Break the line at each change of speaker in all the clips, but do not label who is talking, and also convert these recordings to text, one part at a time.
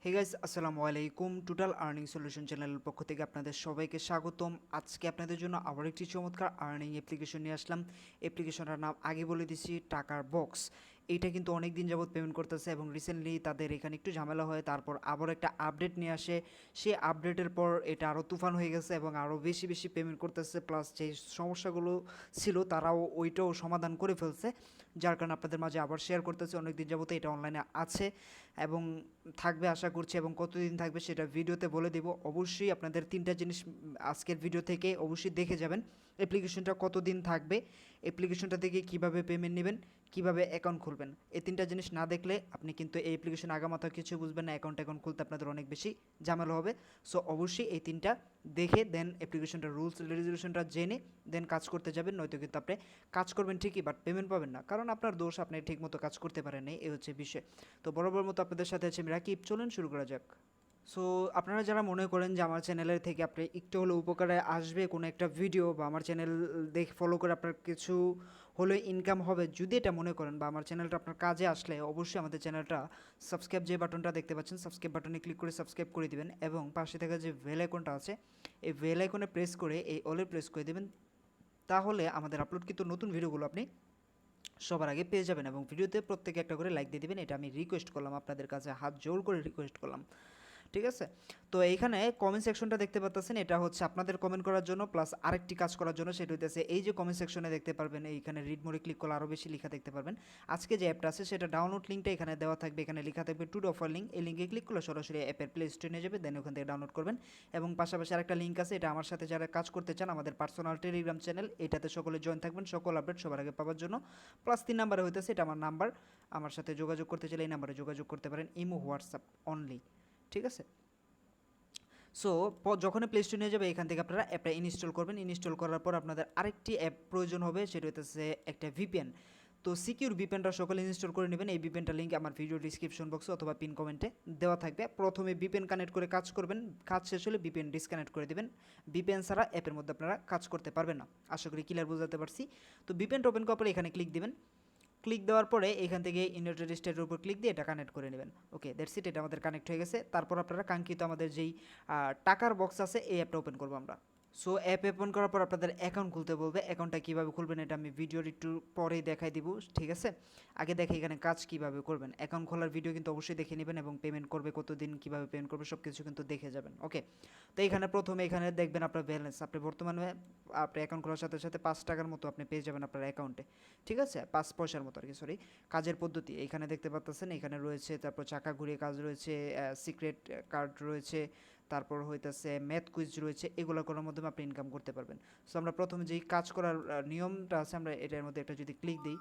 Hey guys, আসসালামু আলাইকুম। Total earning solution চ্যানেলের পক্ষ থেকে আপনাদের সবাইকে স্বাগতম। আজকে আপনাদের জন্য আবার একটি চমৎকার আর্নিং অ্যাপ্লিকেশন নিয়ে আসলাম। অ্যাপ্লিকেশনটার নাম আগে বলে দিছি, টাকার বক্স। এইটা কিন্তু অনেক দিন যাবত পেমেন্ট করতেছে এবং রিসেন্টলি তাদের এখানে একটু ঝামেলা হয়, তারপর আবার একটা আপডেট নিয়ে আসে। সেই আপডেটের পর এটা আরও তুফান হয়ে গেছে এবং আরও বেশি বেশি পেমেন্ট করতেছে, প্লাস যে সমস্যাগুলো ছিল তারাও ওইটাও সমাধান করে ফেলছে, যার কারণে আপনাদের মাঝে আবার শেয়ার করতেছে। অনেক দিন যাবত এটা অনলাইনে আছে এবং থাকবে আশা করছি, এবং কতদিন থাকবে সেটা ভিডিওতে বলে দেব। অবশ্যই আপনাদের তিনটা জিনিস আজকের ভিডিও থেকে অবশ্যই দেখে যাবেন। অ্যাপ্লিকেশনটা কতদিন থাকবে, অ্যাপ্লিকেশনটা থেকে কিভাবে পেমেন্ট নেবেন, কিভাবে অ্যাকাউন্ট খুলবেন। এই তিনটা জিনিস না দেখলে আপনি কিন্তু এই অ্যাপ্লিকেশন আগামাথা কিছু বুঝবেন না। অ্যাকাউন্ট খুলতে আপনাদের অনেক বেশি ঝামেলা হবে। সো অবশ্যই এই তিনটা দেখে দেন অ্যাপ্লিকেশনটা রুলস রেগুলেশনটা জেনে দেন কাজ করতে যাবেন, নয়তো কিন্তু আপনি কাজ করবেন ঠিকই বাট পেমেন্ট পাবেন না, কারণ আপনার দোষ, আপনি ঠিকমতো কাজ করতে পারেন নাই, এই হচ্ছে বিষয়। তো বরাবর মতো আপনাদের সাথে আছে আমি রাকিব, চলুন শুরু করা যাক। সো আপনারা যারা মনে করেন যে আমার চ্যানেলের থেকে আপনি একটু হলেও উপকারে আসবে কোনো একটা ভিডিও, বা আমার চ্যানেল দেখে ফলো করে আপনার কিছু হলে ইনকাম হবে, যদি এটা মনে করেন বা আমার চ্যানেলটা আপনার কাজে আসলে, অবশ্যই আমাদের চ্যানেলটা সাবস্ক্রাইব যে বাটনটা দেখতে পাচ্ছেন, সাবস্ক্রাইব বাটনে ক্লিক করে সাবস্ক্রাইব করে দিবেন, এবং পাশে থাকা যে বেল আইকনটা আছে এই বেল আইকনে প্রেস করে এই অলে প্রেস করে দেবেন। তাহলে আমাদের আপলোডকৃত নতুন ভিডিওগুলো আপনি সবার আগে পেয়ে যাবেন, এবং ভিডিওতে প্রত্যেকে একটা করে লাইক দিয়ে দিবেন। এটা আমি রিকোয়েস্ট করলাম আপনাদের কাছে, হাত জোর করে রিকোয়েস্ট করলাম, ঠিক আছে? তো এইখানে কমেন্ট সেকশনটা দেখতে পাচ্ছেন, এটা হচ্ছে আপনাদের কমেন্ট করার জন্য প্লাস আরেকটি কাজ করার জন্য, সেটা হইতেছে এই যে কমেন্ট সেকশনে দেখতে পারবেন, এইখানে রিড মোরে ক্লিক করলে আরও বেশি লেখা দেখতে পারবেন। আজকে যে অ্যাপটা আছে সেটা ডাউনলোড লিঙ্কটা এখানে দেওয়া থাকবে, এখানে লেখা থাকবে টু অফার লিঙ্ক। এই লিঙ্কে ক্লিক করলে সরাসরি অ্যাপের প্লে স্টোরে নিয়ে যাবে, দেন ওখান থেকে ডাউনলোড করবেন। এবং পাশাপাশি আরেকটা লিঙ্ক আছে, এটা আমার সাথে যারা কাজ করতে চান, আমাদের পার্সোনাল টেলিগ্রাম চ্যানেল, এটাতে সকলে জয়েন থাকবেন সকল আপডেট সবার আগে পাওয়ার জন্য। প্লাস 3 নাম্বারে হইতেছে, এটা আমার নাম্বার, আমার সাথে যোগাযোগ করতে চাইলে এই নাম্বারে যোগাযোগ করতে পারেন, ইমো হোয়াটসঅ্যাপ অনলি, ঠিক আছে? সো যখনই প্লে স্টোরে নিয়ে যাবে, এখান থেকে আপনারা অ্যাপটা ইনস্টল করবেন। ইনস্টল করার পর আপনাদের আরেকটি অ্যাপ প্রয়োজন হবে, সেটা হচ্ছে একটা ভিপিএন। তো সিকিউর ভিপিএনটা সকলে ইনস্টল করে নেবেন। এই ভিপিএনটা লিঙ্ক আমার ভিডিও ডিসক্রিপশন বক্সে অথবা পিন কমেন্টে দেওয়া থাকবে। প্রথমে ভিপিএন কানেক্ট করে কাজ করবেন, কাজ শেষ হলে ভিপিএন ডিসকানেক্ট করে দেবেন। ভিপিএন ছাড়া অ্যাপের মধ্যে আপনারা কাজ করতে পারবেন না। আশা করি ক্লিয়ার বোঝাতে পারছি। তো ভিপিএনটা ওপেন করার পরে এখানে ক্লিক দিবেন। ক্লিক দেওয়ার পরে এখান থেকে ইউনাইটেড স্টেটের উপর ক্লিক দিয়ে এটা কানেক্ট করে নেবেন। ওকে, দ্যাটস ইট, এটা আমাদের কানেক্ট হয়ে গেছে। তারপর আপনারা কাঙ্ক্ষিত আমাদের যেই টাকার বক্স আছে এই অ্যাপটা ওপেন করবো আমরা। সো অ্যাপ ওপেন করার পর আপনাদের অ্যাকাউন্ট খুলতে বলবে। অ্যাকাউন্টটা কীভাবে খুলবেন এটা আমি ভিডিওর একটু পরেই দেখাই দিব, ঠিক আছে? আগে দেখে এখানে কাজ কীভাবে করবেন। অ্যাকাউন্ট খোলার ভিডিও কিন্তু অবশ্যই দেখে নেবেন, এবং পেমেন্ট করবে কতদিন, কীভাবে পেমেন্ট করবে সব কিছু কিন্তু দেখে যাবেন। ওকে, তো এখানে প্রথমে এখানে দেখবেন আপনার ব্যালেন্স। আপনি বর্তমানে আপনি অ্যাকাউন্ট খোলার সাথে সাথে 5 টাকার মতো আপনি পেয়ে যাবেন আপনার অ্যাকাউন্টে, ঠিক আছে? 5 পয়সার মতো আর কি, সরি। কাজের পদ্ধতি এখানে দেখতে পাচ্ছেন, এখানে রয়েছে, তারপর চাকা ঘুরিয়ে কাজ রয়েছে, সিক্রেট কার্ড রয়েছে, তারপর হইতেছে ম্যাথ কুইজ রয়েছে, এগুলো করার মাধ্যমে আপনি ইনকাম করতে পারবেন। সো আমরা প্রথমে যেই কাজ করার নিয়মটা আছে, আমরা এটার মধ্যে একটা যদি ক্লিক দিই,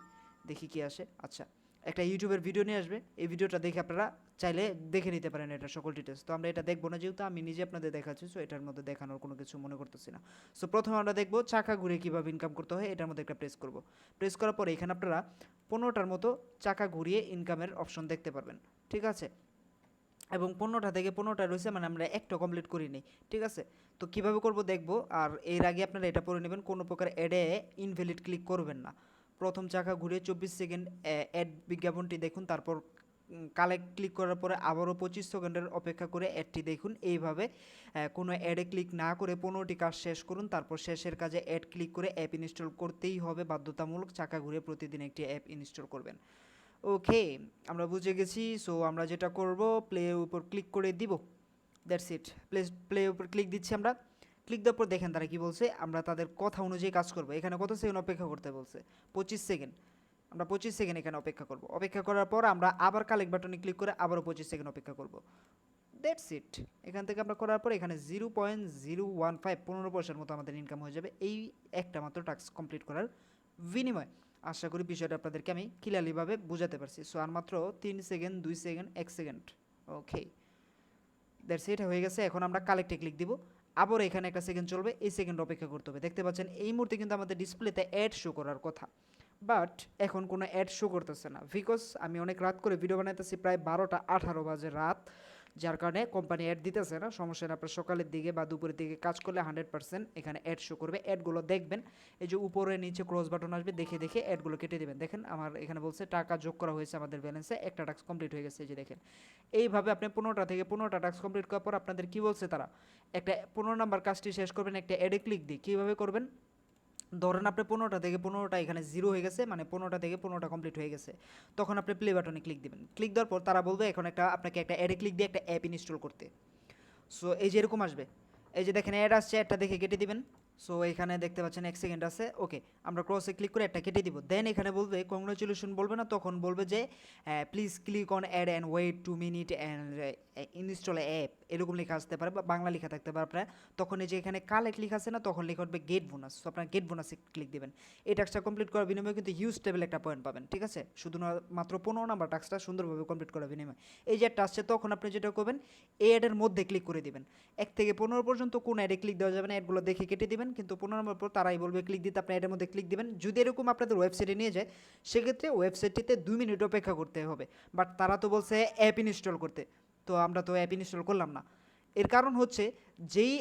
দেখি কি আসে। আচ্ছা, একটা ইউটিউবের ভিডিও নিয়ে আসবে, এই ভিডিওটা দেখে আপনারা চাইলে দেখে নিতে পারেন এটা সকল ডিটেলস। তো আমরা এটা দেখবো না, যেহেতু আমি নিজে আপনাদের দেখাচ্ছি, সো এটার মধ্যে দেখানোর কোনো কিছু মনে করতেছি না। সো প্রথমে আমরা দেখবো চাকা ঘুরে কীভাবে ইনকাম করতে হয়, এটার মধ্যে একটা প্রেস করব। প্রেস করার পরে এখানে আপনারা 15টার মতো চাকা ঘুরিয়ে ইনকামের অপশন দেখতে পারবেন, ঠিক আছে? এবং 15টা থেকে 15টা রয়েছে, মানে আমরা একটা কমপ্লিট করি নি, ঠিক আছে? তো কীভাবে করব দেখবো। আর এর আগে আপনারা এটা পড়ে নেবেন, কোনো প্রকার অ্যাডে ইনভ্যালিড ক্লিক করবেন না। প্রথম চাকা ঘুরে 24 সেকেন্ড অ্যাড বিজ্ঞাপনটি দেখুন, তারপর কালেক্ট ক্লিক করার পরে আবারও 25 সেকেন্ডের অপেক্ষা করে অ্যাডটি দেখুন। এইভাবে কোনো অ্যাডে ক্লিক না করে 15টি কাজ শেষ করুন, তারপর শেষের কাজে অ্যাড ক্লিক করে অ্যাপ ইনস্টল করতেই হবে বাধ্যতামূলক। চাকা ঘুরে প্রতিদিন একটি অ্যাপ ইনস্টল করবেন। ওকে, আমরা বুঝে গেছি। সো আমরা যেটা করব, প্লে উপর ক্লিক করে দিব, দ্যাটস ইট। প্লে উপর ক্লিক দিচ্ছি আমরা। ক্লিক দেওয়ার পর দেখেন তারা কি বলছে, আমরা তাদের কথা অনুযায়ী কাজ করব। এখানে কত সেকেন্ড অপেক্ষা করতে বলছে? 25 সেকেন্ড। আমরা 25 সেকেন্ড এখানে অপেক্ষা করব। অপেক্ষা করার পর আমরা আবার কালেক্ট বাটনে ক্লিক করে আবারও 25 সেকেন্ড অপেক্ষা করব। That's it. এখান থেকে আমরা করার পর এখানে 0.015 15 পয়সার মতো আমাদের ইনকাম হয়ে যাবে, এই একটা মাত্র টাস্ক কমপ্লিট করার বিনিময়। আশা করি বিষয়টা আপনাদেরকে আমি ক্লিয়ারলিভাবে বুঝাতে পারছি। সো আর মাত্র 3 second, 2 second, 1 second. Okay, that's it, হয়ে গেছে। এখন আমরা কালেক্টে ক্লিক দিব। আবার এখানে একটা সেকেন্ড চলবে, এই সেকেন্ড অপেক্ষা করতে হবে। দেখতে পাচ্ছেন এই মুহূর্তে কিন্তু আমাদের ডিসপ্লেতে অ্যাড শো করার কথা, বাট এখন কোনো অ্যাড শো করতেছে না, বিকজ আমি অনেক রাত করে ভিডিও বানাইতেছি, প্রায় 12টা 18 বাজে রাত। যার কারণে কোম্পানি অ্যাড দিতেছে না, সমস্যা নেই। আপনার সকালের দিকে বা দুপুরের দিকে কাজ করলে 100% এখানে অ্যাড শো করবে। অ্যাডগুলো দেখবেন, এই যে উপরে নিচে ক্রস বাটন আসবে, দেখে দেখে অ্যাডগুলো কেটে দেবেন। দেখেন আমার এখানে বলছে টাকা যোগ করা হয়েছে আমাদের ব্যালেন্সে, একটা টাস্ক কমপ্লিট হয়ে গেছে, এই যে দেখেন। এইভাবে আপনি 15টা থেকে 15টা টাস্ক কমপ্লিট করার পর আপনাদের কী বলছে তারা, একটা 15 নাম্বার কাজটি শেষ করবেন একটা অ্যাডে ক্লিক দিয়ে। কীভাবে করবেন, ধরেন আপনি 15টা থেকে 15টা এখানে 0 হয়ে গেছে, মানে 15টা থেকে 15টা কমপ্লিট হয়ে গেছে, তখন আপনি প্লে বাটনে ক্লিক দিবেন। ক্লিক দেওয়ার পর তারা বলবে এখন আপনাকে একটা অ্যাডে ক্লিক দিয়ে একটা অ্যাপ ইনস্টল করতে। সো এই যে এরকম আসবে, এই যে দেখেন অ্যাড আসছে, অ্যাডটা দেখে কেটে দিবেন। সো এখানে দেখতে পাচ্ছেন 1 সেকেন্ড আছে, ওকে আমরা ক্রসে ক্লিক করে একটা কেটে দিব। দেন এখানে বলবে কংগ্রাচুলেশন বলবে না, তখন বলবে যে please click on ad and wait 2 minute and install app, এরকম লেখা আসতে পারে বা বাংলা লেখা থাকতে পারে আপনার। তখন এই যে এখানে কালেক্ট লেখা আছে না, তখন লেখা উঠবে গেট বোনাস। সো আপনার গেট বোনাসে ক্লিক দেবেন। এই টাস্কটা কমপ্লিট করার বিনিময়ে কিন্তু হিউজ টেবিল একটা পয়েন্ট পাবেন, ঠিক আছে, শুধু মাত্র 15 নাম্বার টাস্কটা সুন্দরভাবে কমপ্লিট করার বিনিময়ে। এই যে একটা আসছে, তখন আপনি যেটা করবেন এই অ্যাডের মধ্যে ক্লিক করে দিবেন। 1 থেকে 15 পর্যন্ত কোন অ্যাডে ক্লিক দেওয়া যাবে না, অ্যাডগুলো দেখে কেটে দিবেন, কিন্তু 15 নম্বর পর তারাই বলবে ক্লিক দিতে, আপনি অ্যাডের মধ্যে ক্লিক দিবেন। যদি এরকম আপনাদের ওয়েবসাইটে নিয়ে যায়, সেক্ষেত্রে ওয়েবসাইটটিতে 2 মিনিট অপেক্ষা করতে হবে। বাট তারা তো বলছে অ্যাপ ইনস্টল করতে, তো আমরা তো অ্যাপ ইনস্টল করলাম না। এর কারণ হচ্ছে যেই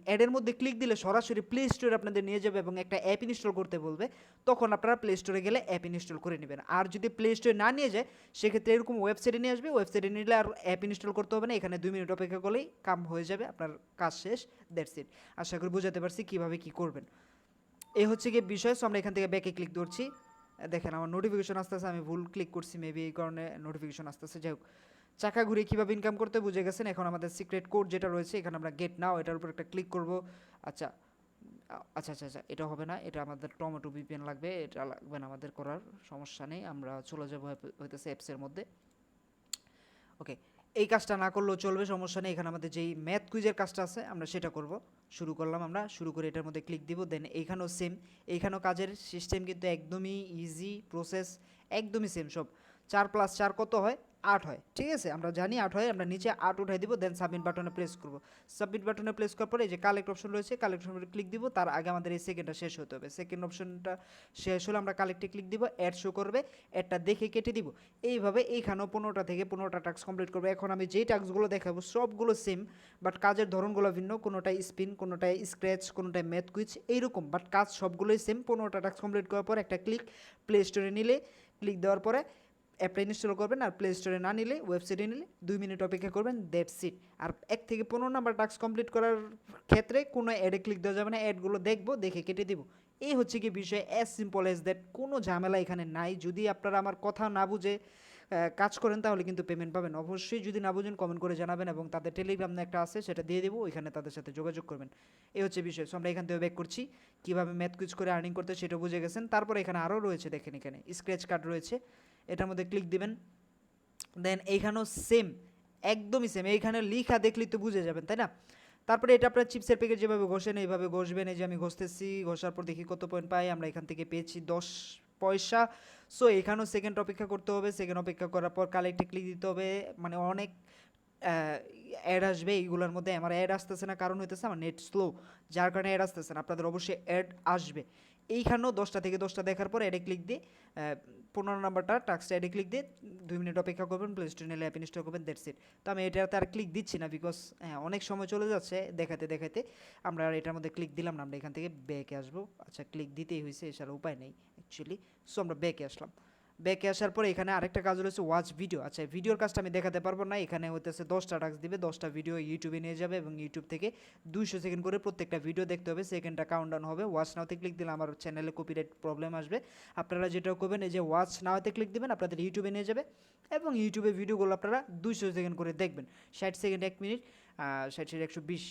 অ্যাডের মধ্যে ক্লিক দিলে সরাসরি প্লে স্টোরে আপনাদের নিয়ে যাবে এবং একটা অ্যাপ ইনস্টল করতে বলবে, তখন আপনারা প্লে স্টোরে গেলে অ্যাপ ইনস্টল করে নেবেন। আর যদি প্লে স্টোরে না নিয়ে যায়, সেক্ষেত্রে এরকম ওয়েবসাইটে নিয়ে আসবে, ওয়েবসাইটে নিলে আর অ্যাপ ইনস্টল করতে হবে না, এখানে 2 মিনিট অপেক্ষা করলেই কাম হয়ে যাবে, আপনার কাজ শেষ, দ্যাটস ইট। আশা করি বুঝাতে পারছি কীভাবে কী করবেন। এই হচ্ছে গিয়ে বিষয়। সো আমরা এখান থেকে ব্যাকে ক্লিক ধরছি, দেখেন আমার নোটিফিকেশন আসতেছে, আমি ভুল ক্লিক করছি মেবি, এই কারণে নোটিফিকেশন আসতেছে। যাই হোক, চাকা ঘুরে কীভাবে ইনকাম করতে বুঝে গেছেন। এখন আমাদের সিক্রেট কোড যেটা রয়েছে, এখানে আমরা গেট নাও এটার উপর একটা ক্লিক করব। আচ্ছা আচ্ছা আচ্ছা আচ্ছা, এটা হবে না, এটা আমাদের টমেটো ভিপিএন লাগবে, এটা লাগবে না আমাদের করার, সমস্যা নেই, আমরা চলে যাবো হইতেছে অ্যাপসের মধ্যে। ওকে, এই কাজটা না করলেও চলবে, সমস্যা নেই। এখানে আমাদের যেই ম্যাথ কুইজের কাজটা আছে আমরা সেটা করব। শুরু করলাম, আমরা শুরু করে এটার মধ্যে ক্লিক দিব। দেন এইখানেও সেম, এইখানেও কাজের সিস্টেম কিন্তু একদমই ইজি, প্রসেস একদমই সেম সব। 4 + 4 কত হয়, 8 হয়, ঠিক আছে, আমরা জানি 8 হয়। আমরা নিচে 8 উঠাই দিব, দেন সাবমিট বাটনে প্রেস করব। সাবমিট বাটনে প্রেস করার পরে এই যে কালেক্ট অপশন রয়েছে, কালেক্ট অপশনে ক্লিক দিব। তার আগে আমাদের এই সেকেন্ডটা শেষ হতে হবে। সেকেন্ড অপশনটা শেষ হলে আমরা কালেক্টে ক্লিক দিব, অ্যাড শো করবে, অ্যাডটা দেখে কেটে দিব। এইভাবে এইখানেও 15টা থেকে 15টা টাস্ক কমপ্লিট করবে। এখন আমি যেই টাস্কগুলো দেখাবো সবগুলো সেম, বাট কাজের ধরনগুলো ভিন্ন, কোনোটাই স্পিন, কোনোটাই স্ক্র্যাচ, কোনোটাই ম্যাথ কুইজ, এইরকম, বাট কাজ সবগুলোই সেম। 15টা টাস্ক কমপ্লিট করার পর একটা ক্লিক, প্লে স্টোরে নিলে ক্লিক দেওয়ার পরে অ্যাপটা ইনস্টল করবেন, আর প্লে স্টোরে না নিলে ওয়েবসাইটে নিলে 2 মিনিট অপেক্ষা করবেন, দ্যাটস ইট। আর 1 থেকে 15 নাম্বার টাস্ক কমপ্লিট করার ক্ষেত্রে কোনো অ্যাডে ক্লিক দেওয়া যাবে না, অ্যাডগুলো দেখবো, দেখে কেটে দিব। এই হচ্ছে কি বিষয়, অ্যাজ সিম্পল অ্যাজ দ্যাট, কোনো ঝামেলা এখানে নাই। যদি আপনারা আমার কথা না বুঝে কাজ করেন তাহলে কিন্তু পেমেন্ট পাবেন। অবশ্যই যদি না বুঝেন কমেন্ট করে জানাবেন, এবং তাদের টেলিগ্রাম একটা আছে সেটা দিয়ে দেবো, ওইখানে তাদের সাথে যোগাযোগ করবেন। এই হচ্ছে বিষয়। সো আমরা এখান থেকে ব্যাক করছি, কীভাবে ম্যাথ কুইজ করে আর্নিং করতে সেটা বুঝে গেছেন। তারপর এখানে আরও রয়েছে, দেখেন এখানে স্ক্র্যাচ কার্ড রয়েছে, এটার মধ্যে ক্লিক দিবেন। দেন এইখানেও সেম, একদমই সেম, এইখানে লিখা দেখলেই তো বুঝে যাবেন, তাই না। তারপরে এটা আপনার চিপসের প্যাকেট যেভাবে ঘষেন এইভাবে ঘষবেন। এই যে আমি ঘষতেছি, ঘষার পর দেখি কত পয়েন্ট পাই। আমরা এখান থেকে পেয়েছি 10 পয়সা। সো এখানেও সেকেন্ড অপেক্ষা করতে হবে, সেকেন্ড অপেক্ষা করার পর কালেক্টে ক্লিক দিতে হবে। মানে অনেক অ্যাড আসবে এইগুলোর মধ্যে, আমার অ্যাড আসতেছে না, কারণ হইতেছে আমার নেট স্লো, যার কারণে অ্যাড আসতেছে না। আপনাদের অবশ্যই অ্যাড আসবে। এইখানেও 10টা থেকে 10টা দেখার পর অ্যাডে ক্লিক দিয়ে 15 নাম্বারটা টাস্কটা অ্যাডে ক্লিক দিয়ে 2 মিনিট অপেক্ষা করবেন, প্লে স্টোরে নিলে অ্যাপ ইনস্টল করবেন, দ্যাটস ইট। তো আমি এটাতে আর ক্লিক দিচ্ছি না, বিকজ অনেক সময় চলে যাচ্ছে দেখাতে দেখাতে। আমরা আর এটার মধ্যে ক্লিক দিলাম না, আমরা এখান থেকে ব্যাকে আসবো। আচ্ছা, ক্লিক দিতেই হয়েছে, এছাড়া উপায় নেই অ্যাকচুয়ালি। সো আমরা ব্যাকে আসলাম। ব্যাকে আসার পরে এখানে আরেকটা কাজ রয়েছে, ওয়াচ ভিডিও। আচ্ছা, ভিডিওর কাজটা আমি দেখাতে পারবো না, এখানে হইতেছে 10টা টাস্ক দিবে, 10টা ভিডিও ইউটিউবে নিয়ে যাবে, এবং ইউটিউব থেকে 200 সেকেন্ড করে প্রত্যেকটা ভিডিও দেখতে হবে, সেকেন্ডটা কাউন্টডাউন হবে। ওয়াচ নাওতে ক্লিক দিলে আমার চ্যানেলে কপিরাইট প্রবলেম আসবে। আপনারা যেটা করবেন, এই যে ওয়াচ নাওতে ক্লিক দিবেন, আপনাদের ইউটিউবে নিয়ে যাবে, এবং ইউটিউবে ভিডিওগুলো আপনারা 200 সেকেন্ড করে দেখবেন। 60 সেকেন্ড 1 মিনিট, 60 120,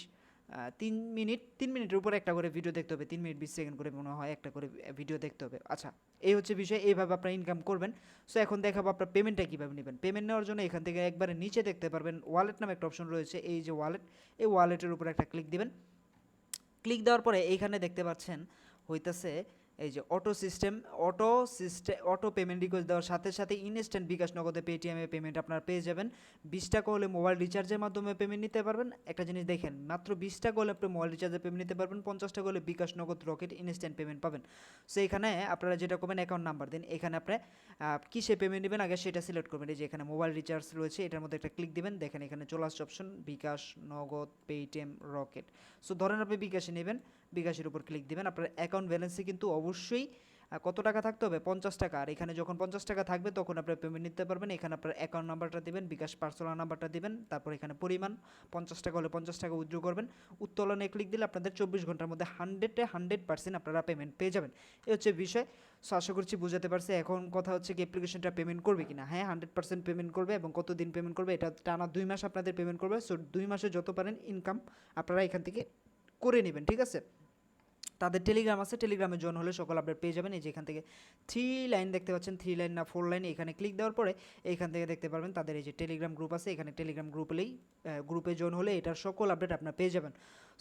3 মিনিটের উপর একটা করে ভিডিও দেখতে হবে, 3 মিনিট 20 সেকেন্ড করে মনে হয় একটা করে ভিডিও দেখতে হবে। আচ্ছা, এই হচ্ছে বিষয়, এইভাবে আপনারা ইনকাম করবেন। সো এখন দেখাবো আপনার পেমেন্টটা কীভাবে নেবেন। পেমেন্ট নেওয়ার জন্য এখান থেকে একবারে নিচে দেখতে পারবেন ওয়ালেট নামে একটা অপশন রয়েছে, এই যে ওয়ালেট, এই ওয়ালেটের উপর একটা ক্লিক দিবেন। ক্লিক দেওয়ার পরে এইখানে দেখতে পাচ্ছেন হইতেছে এই যে অটো পেমেন্ট রিকোয়েস্ট দেওয়ার সাথে সাথে ইনস্ট্যান্ট বিকাশ নগদে পেটিএমে পেমেন্ট আপনারা পেয়ে যাবেন। 20 টাকা হলে মোবাইল রিচার্জের মাধ্যমে পেমেন্ট নিতে পারবেন। একটা জিনিস দেখেন, মাত্র 20 টাকা হলে আপনি মোবাইল রিচার্জে পেমেন্ট নিতে পারবেন, 50 টাকা হলে বিকাশ নগদ রকেট ইনস্ট্যান্ট পেমেন্ট পাবেন। সো এখানে আপনারা যেটা করবেন, অ্যাকাউন্ট নাম্বার দিন। এখানে আপনি কিসে পেমেন্ট নেবেন আগে সেটা সিলেক্ট করবেন। এই যে এখানে মোবাইল রিচার্জ রয়েছে, এটার মধ্যে একটা ক্লিক দিবেন। দেখেন এখানে চলে আসছে অপশন বিকাশ, নগদ, পেটিএম, রকেট। সো ধরেন আপনি বিকাশে নেবেন, বিকাশের উপর ক্লিক দিবেন। আপনার অ্যাকাউন্ট ব্যালেন্সে কিন্তু অবশ্যই কত টাকা থাকতে হবে, 50 টাকা। আর এখানে যখন 50 টাকা থাকবে তখন আপনার পেমেন্ট নিতে পারবেন। এখানে আপনার অ্যাকাউন্ট নাম্বারটা দিবেন, বিকাশ পার্সোনাল নাম্বারটা দিবেন, তারপর এখানে পরিমাণ 50 টাকা হলে 50 টাকা উইথড্র করবেন। উত্তোলনে ক্লিক দিলে আপনাদের 24 ঘন্টার মধ্যে 100% আপনারা পেমেন্ট পেয়ে যাবেন। এই হচ্ছে বিষয়। সো আশা করছি বুঝাতে পারছি। এখন কথা হচ্ছে কি অ্যাপ্লিকেশনটা পেমেন্ট করবে কিনা। হ্যাঁ, 100% পেমেন্ট করবে। এবং কতদিন পেমেন্ট করবে, এটা টানা 2 মাস আপনাদের পেমেন্ট করবে। সো 2 মাসে যত পারেন ইনকাম আপনারা এখান থেকে করে নেবেন, ঠিক আছে। তাদের টেলিগ্রাম আছে, টেলিগ্রামে জয়েন হলে সকল আপডেট পেয়ে যাবেন। এই যে এখান থেকে 3 লাইন দেখতে পাচ্ছেন, 3 লাইন না 4 লাইন, এখানে ক্লিক দেওয়ার পরে এইখান থেকে দেখতে পারবেন তাদের এই যে টেলিগ্রাম গ্রুপ আছে। এখানে টেলিগ্রাম গ্রুপে জয়েন হলে এটার সকল আপডেট আপনারা পেয়ে যাবেন।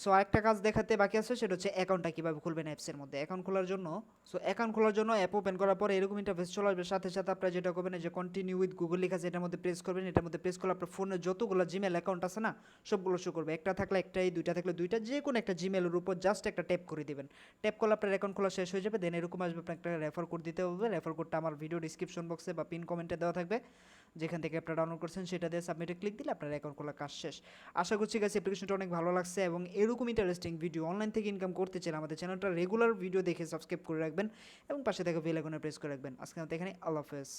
সো আরেকটা কাজ দেখাতে বাকি আছে, সেটা হচ্ছে অ্যাকাউন্টটা কীভাবে খুলবেন অ্যাপসের মধ্যে। অ্যাকাউন্ট খোলার জন্য অ্যাপ ওপেন করার পরে এরকম ইন্টারফেস চলে আসবে। সাথে সাথে আপনারা যেটা করবেন, এই যে কন্টিনিউ উইথ গুগল লেখা আছে, এটার মধ্যে প্রেস করবেন। এটার মধ্যে প্রেস করলে আপনার ফোনে যতগুলো জিমেল অ্যাকাউন্ট আছে না, সবগুলো শো করবে। একটা থাকলে একটাই, দুইটা থাকলে দুইটা, যে কোনো একটা জিমেলের উপর জাস্ট একটা ট্যাপ করে দিবেন। ট্যাপ করলে আপনার অ্যাকাউন্ট খোলা শেষ হয়ে যাবে। দেন এরকম আসবে, আপনার একটা রেফার কোড দিতে হবে। রেফার কোডটা আমার ভিডিও ডিসক্রিপশন বক্সে বা পিন কমেন্টে দেওয়া থাকবে, যেখান থেকে আপনারা ডাউনলোড করছেন সেটা দিয়ে সাবমিটে ক্লিক দিলে আপনার অ্যাকাউন্ট খোলা কাজ শেষ। আশা করছি গাইস অ্যাপ্লিকেশনটা অনেক ভালো লাগছে, এবং এরকম ইন্টারেস্টিং ভিডিও অনলাইন থেকে ইনকাম করতে চাইলে আমাদের চ্যানেলটা রেগুলার ভিডিও দেখে সাবস্ক্রাইব করে রাখবেন এবং পাশে থাকা বেল আইকনে প্রেস করে রাখবেন। আজকে আমাদের এখানে আল্লাহ হাফেজ।